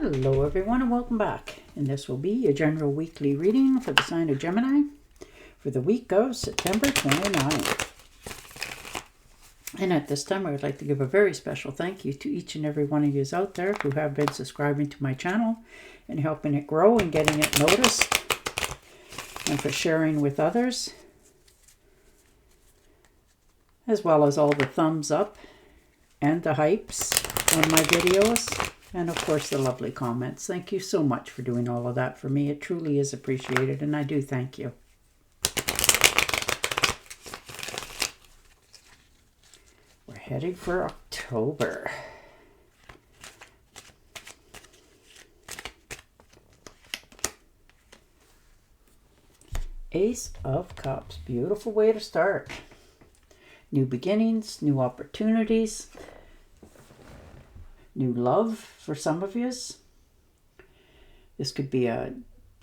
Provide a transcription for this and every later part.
Hello everyone and welcome back. And this will be your general weekly reading for the sign of Gemini for the week of September 29th. And at this time I would like to give a very special thank you to each and every one of you out there who have been subscribing to my channel and helping it grow and getting it noticed, and for sharing with others, as well as all the thumbs up and the hypes on my videos, and of course the lovely comments. Thank you so much for doing all of that for me. It truly is appreciated, and I do thank you. We're heading for October. Ace of Cups. Beautiful way to start. New beginnings, new opportunities, new love for some of you. This could be a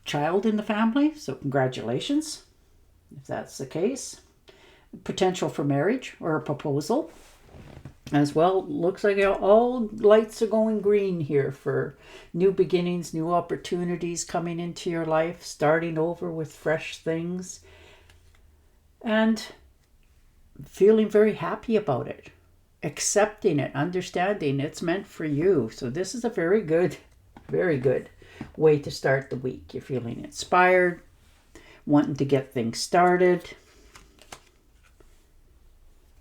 child in the family, so congratulations if that's the case. Potential for marriage or a proposal as well. Looks like all lights are going green here for new beginnings, new opportunities coming into your life, starting over with fresh things, and feeling very happy about it, accepting it, understanding it's meant for you. So this is a very good way to start the week. You're feeling inspired, wanting to get things started.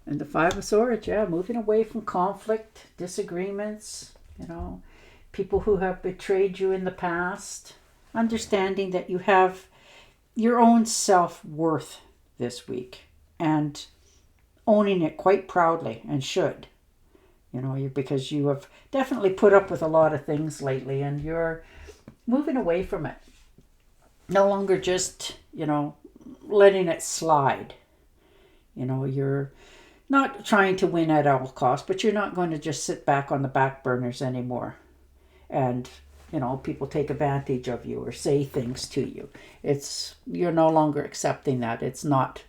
And the Five of Swords, yeah, moving away from conflict, disagreements, people who have betrayed you in the past, understanding that you have your own self-worth this week and owning it quite proudly, and should. Because you have definitely put up with a lot of things lately, and you're moving away from it. No longer just, letting it slide. You're not trying to win at all costs, but you're not going to just sit back on the back burners anymore. And, people take advantage of you or say things to you. You're no longer accepting that. It's not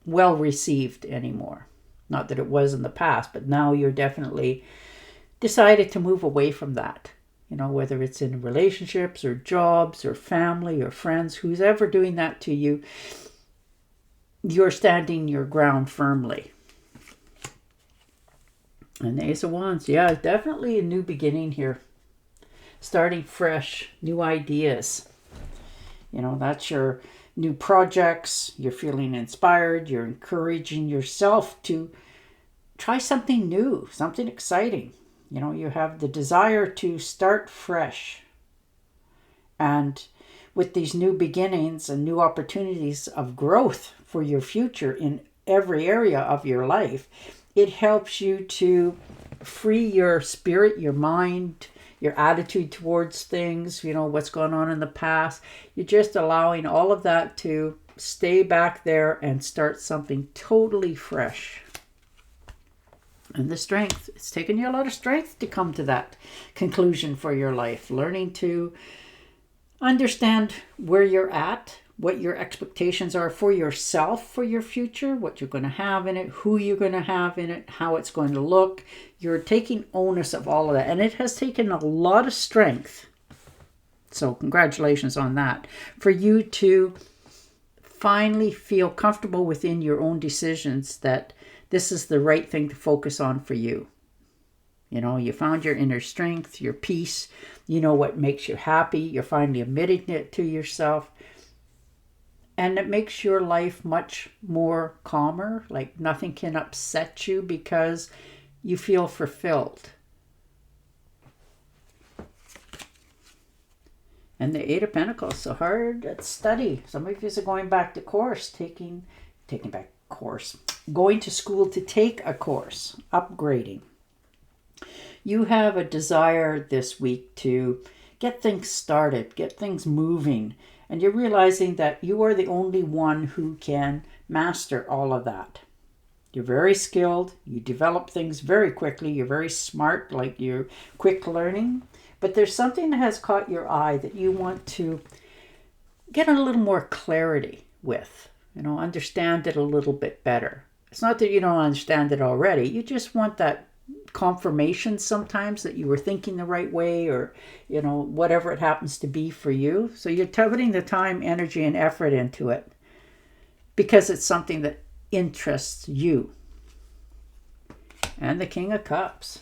well received anymore. Not that it was in the past, but now you're definitely decided to move away from that. Whether it's in relationships or jobs or family or friends, who's ever doing that to you, you're standing your ground firmly. And the Ace of Wands, yeah, definitely a new beginning here. Starting fresh, new ideas. That's your new projects. You're feeling inspired. You're encouraging yourself to try something new, something exciting. You have the desire to start fresh. And with these new beginnings and new opportunities of growth for your future in every area of your life, it helps you to free your spirit, your mind, your attitude towards things, what's going on in the past. You're just allowing all of that to stay back there and start something totally fresh. And the strength, it's taken you a lot of strength to come to that conclusion for your life. Learning to understand where you're at, what your expectations are for yourself, for your future, what you're going to have in it, who you're going to have in it, how it's going to look. You're taking onus of all of that. And it has taken a lot of strength. So congratulations on that. For you to finally feel comfortable within your own decisions that this is the right thing to focus on for you. You found your inner strength, your peace. What makes you happy. You're finally admitting it to yourself. And it makes your life much more calmer. Like nothing can upset you because you feel fulfilled. And the Eight of Pentacles, so hard at study. Some of you are going back to course, going to school to take a course, upgrading. You have a desire this week to get things started, get things moving. And you're realizing that you are the only one who can master all of that. You're very skilled. You develop things very quickly. You're very smart, like you're quick learning. But there's something that has caught your eye that you want to get a little more clarity with. Understand it a little bit better. It's not that you don't understand it already. You just want that confirmation sometimes that you were thinking the right way, or, you know, whatever it happens to be for you. So you're putting the time, energy, and effort into it because it's something that interests you. And the King of Cups.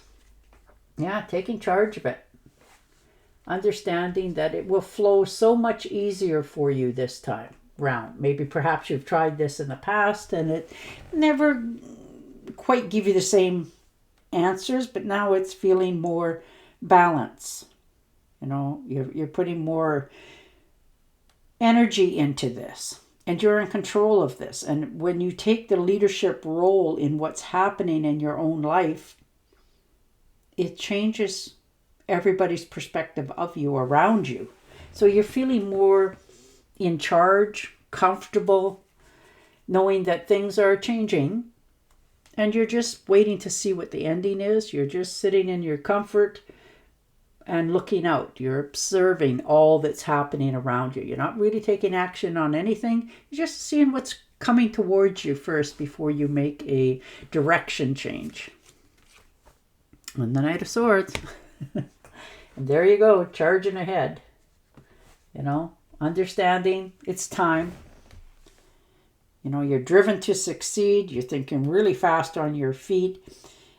Yeah, taking charge of it. Understanding that it will flow so much easier for you this time round. Maybe perhaps you've tried this in the past and it never quite give you the same answers, but now it's feeling more balance. You know, you're putting more energy into this, and you're in control of this. And when you take the leadership role in what's happening in your own life, it changes everybody's perspective of you around you. So you're feeling more in charge, comfortable, knowing that things are changing, and you're just waiting to see what the ending is. You're just sitting in your comfort and looking out. You're observing all that's happening around you. You're not really taking action on anything. You're just seeing what's coming towards you first before you make a direction change. And the Knight of Swords. And there you go, charging ahead. You know, understanding it's time. You know, you're driven to succeed. You're thinking really fast on your feet.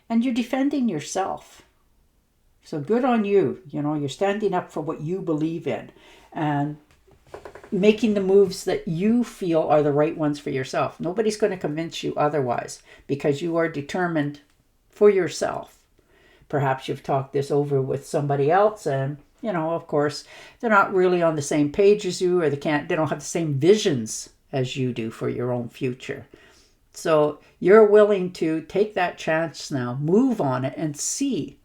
And you're defending yourself. So good on you. You know, you're standing up for what you believe in. And making the moves that you feel are the right ones for yourself. Nobody's going to convince you otherwise, because you are determined for yourself. Perhaps you've talked this over with somebody else, and, you know, of course, they're not really on the same page as you, or they don't have the same visions as you do for your own future. So you're willing to take that chance now, move on it, and see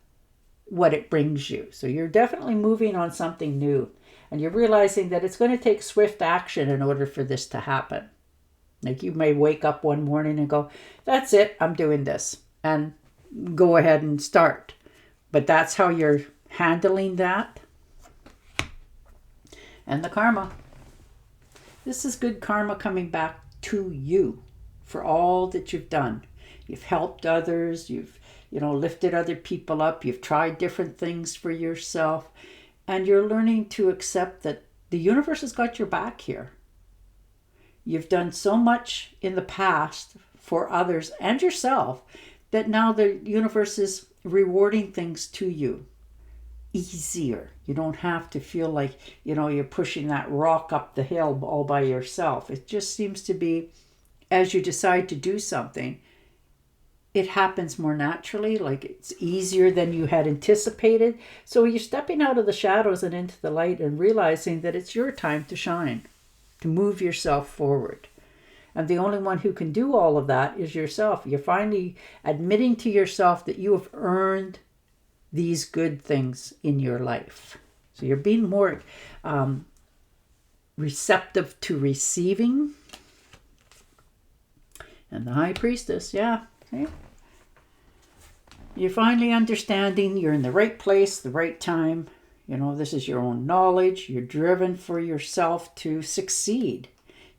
what it brings you. So you're definitely moving on something new, and you're realizing that it's going to take swift action in order for this to happen. Like, you may wake up one morning and go, that's it, I'm doing this, and go ahead and start. But that's how you're handling that. And the karma. This is good karma coming back to you for all that you've done. You've helped others. You've, you know, lifted other people up. You've tried different things for yourself. And you're learning to accept that the universe has got your back here. You've done so much in the past for others and yourself that now the universe is rewarding things to you easier. You don't have to feel like, you know, you're pushing that rock up the hill all by yourself. It just seems to be, as you decide to do something, it happens more naturally, like it's easier than you had anticipated. So you're stepping out of the shadows and into the light and realizing that it's your time to shine, to move yourself forward. And the only one who can do all of that is yourself. You're finally admitting to yourself that you have earned these good things in your life. So you're being more receptive to receiving. And the High Priestess, yeah. See? You're finally understanding you're in the right place, the right time. You know, this is your own knowledge. You're driven for yourself to succeed.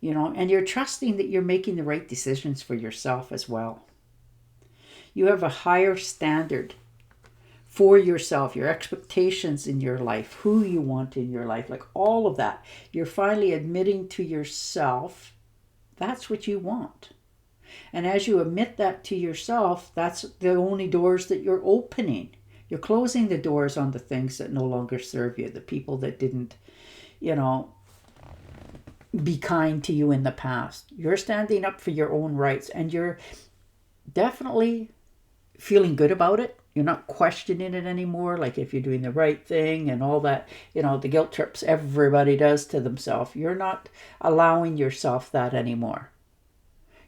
You know, and you're trusting that you're making the right decisions for yourself as well. You have a higher standard for yourself, your expectations in your life, who you want in your life, like all of that. You're finally admitting to yourself that's what you want. And as you admit that to yourself, that's the only doors that you're opening. You're closing the doors on the things that no longer serve you, the people that didn't, you know, be kind to you in the past. You're standing up for your own rights, and you're definitely feeling good about it. You're not questioning it anymore, like if you're doing the right thing and all that, you know, the guilt trips everybody does to themselves. You're not allowing yourself that anymore.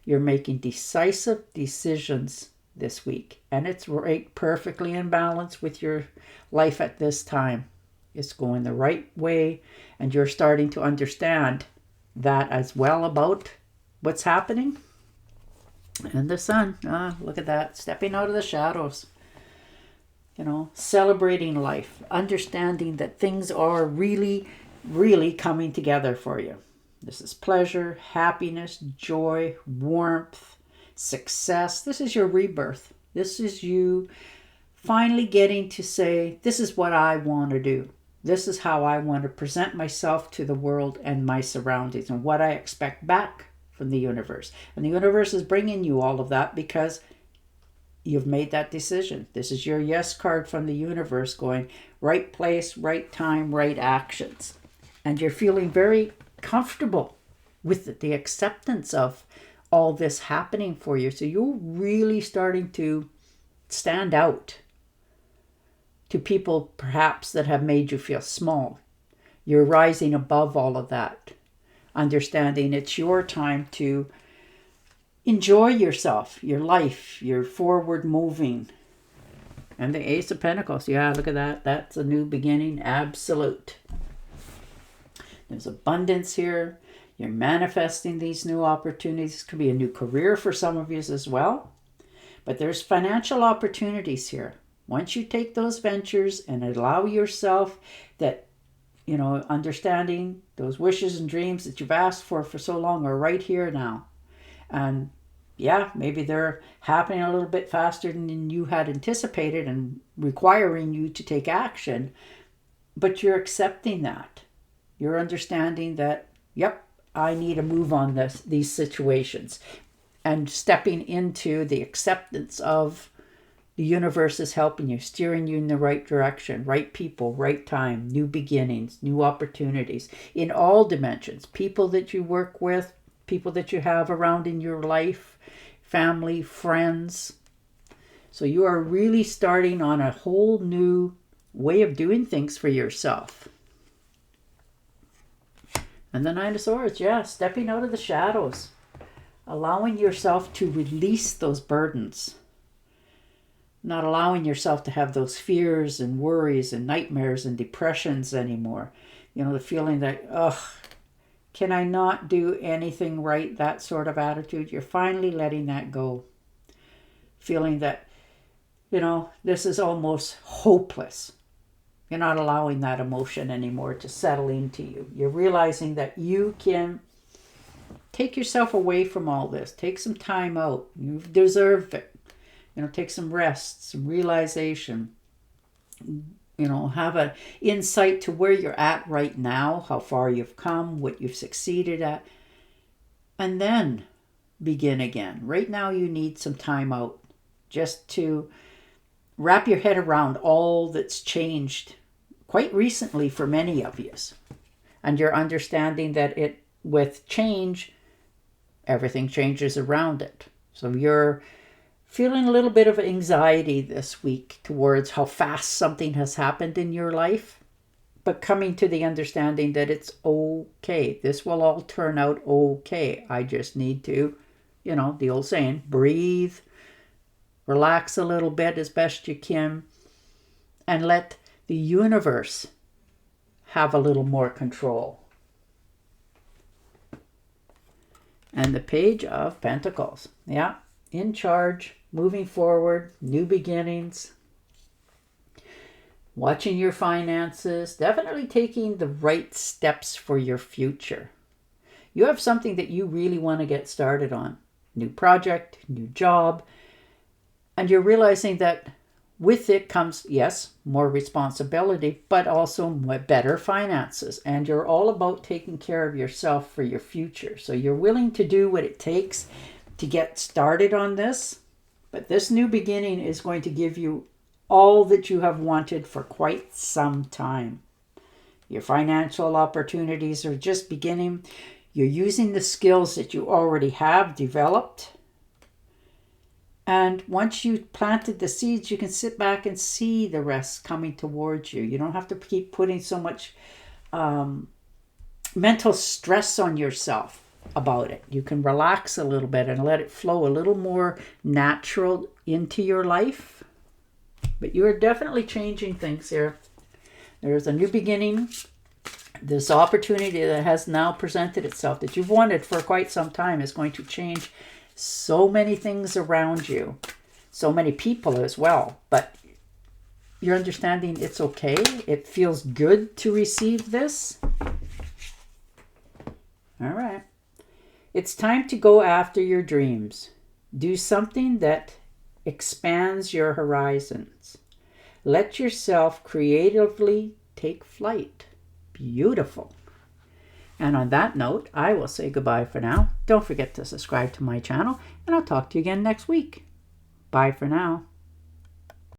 You're making decisive decisions this week, and it's right perfectly in balance with your life at this time. It's going the right way, and you're starting to understand that as well about what's happening. And the Sun, look at that, stepping out of the shadows. You know, celebrating life, understanding that things are really, really coming together for you. This is pleasure, happiness, joy, warmth, success. This is your rebirth. This is you finally getting to say, this is what I want to do. This is how I want to present myself to the world and my surroundings and what I expect back from the universe. And the universe is bringing you all of that because you've made that decision. This is your yes card from the universe going right place, right time, right actions. And you're feeling very comfortable with the acceptance of all this happening for you. So you're really starting to stand out to people perhaps that have made you feel small. You're rising above all of that, understanding it's your time to enjoy yourself, your life, your forward moving. And the Ace of Pentacles, yeah, look at that. That's a new beginning, absolute. There's abundance here. You're manifesting these new opportunities. This could be a new career for some of you as well. But there's financial opportunities here. Once you take those ventures and allow yourself that, understanding those wishes and dreams that you've asked for so long are right here now. And yeah, maybe they're happening a little bit faster than you had anticipated and requiring you to take action. But you're accepting that. You're understanding that, yep, I need to move on these situations. And stepping into the acceptance of the universe is helping you, steering you in the right direction, right people, right time, new beginnings, new opportunities in all dimensions. People that you work with, people that you have around in your life, family, friends. So you are really starting on a whole new way of doing things for yourself. And the Nine of Swords, yeah, stepping out of the shadows, allowing yourself to release those burdens, not allowing yourself to have those fears and worries and nightmares and depressions anymore. The feeling that, can I not do anything right? That sort of attitude. You're finally letting that go. Feeling that, this is almost hopeless. You're not allowing that emotion anymore to settle into you. You're realizing that you can take yourself away from all this. Take some time out. You deserve it. Take some rest, some realization. Have an insight to where you're at right now, how far you've come, what you've succeeded at, and then begin again. Right now you need some time out just to wrap your head around all that's changed quite recently for many of you. And you're understanding that with change, everything changes around it. So you're feeling a little bit of anxiety this week towards how fast something has happened in your life, but coming to the understanding that it's okay. This will all turn out okay. I just need to, the old saying, breathe, relax a little bit as best you can, and let the universe have a little more control. And the Page of Pentacles. Yeah, in charge, moving forward, new beginnings, watching your finances, definitely taking the right steps for your future. You have something that you really want to get started on. New project, new job. And you're realizing that with it comes, yes, more responsibility, but also better finances. And you're all about taking care of yourself for your future. So you're willing to do what it takes to get started on this. But this new beginning is going to give you all that you have wanted for quite some time. Your financial opportunities are just beginning. You're using the skills that you already have developed. And once you planted the seeds, you can sit back and see the rest coming towards you. You don't have to keep putting so much mental stress on yourself about it. You can relax a little bit and let it flow a little more natural into your life. But you are definitely changing things here. There's a new beginning. This opportunity that has now presented itself that you've wanted for quite some time is going to change so many things around you, so many people as well. But you're understanding it's okay. It feels good to receive this. All right. It's time to go after your dreams. Do something that expands your horizons. Let yourself creatively take flight. Beautiful. And on that note, I will say goodbye for now. Don't forget to subscribe to my channel, and I'll talk to you again next week. Bye for now.